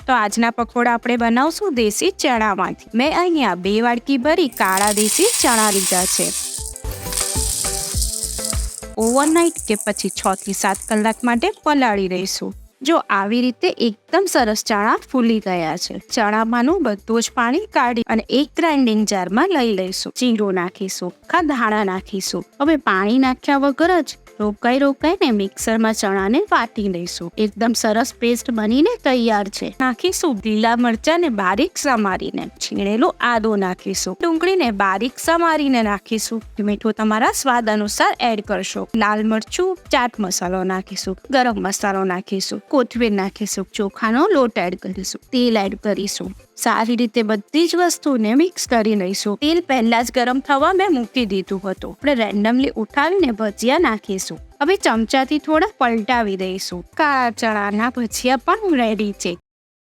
તો આજના પકોડા આપણે બનાવશું દેશી ચણામાંથી। મેં અહીંયા 2 વાડકી ભરી કાળા દેશી ચણા લીધા છે। ઓવરનાઇટ કે પછી 6 થી 7 કલાક માટે પલાળી દઈશું। જો આવી રીતે એકદમ સરસ ચણા ફૂલી ગયા છે, ચણામાંનું બધું જ પાણી કાઢી અને એક ગ્રાઇન્ડિંગ જારમાં લઈ લઈશું। જીરું નાખીશું, ધાણા નાખીશું। હવે પાણી નાખ્યા વગર જ રોકાઈને મિક્સરમાં ચણાને વાટી લઈશું। એકદમ સરસ પેસ્ટ બનીને તૈયાર છે। નાખીશું લીલા મરચાંને બારીક સમારીને, છીણેલું આદું નાખીશું, ડુંગળીને બારીક સમારીને નાખીશું। મીઠું તમારા સ્વાદ અનુસાર એડ કરશો। લાલ મરચું, ચાટ મસાલો નાખીશું, ગરમ મસાલો નાખીશું, કોથમીર નાખીશું, ચોખાનો લોટ એડ કરીશું, તેલ એડ કરીશું। સારી રીતે બધી જ વસ્તુને મિક્સ કરી લઈશું। તેલ પહેલા જ ગરમ થવા મેં મૂકી દીધું હતું। આપણે રેન્ડમલી ઉઠાવીને ભજીયા નાખીશું। હવે ચમચાથી થોડા પલટાવી દઈશું। કાળા ચણાના ભજીયા પણ રેડી છે।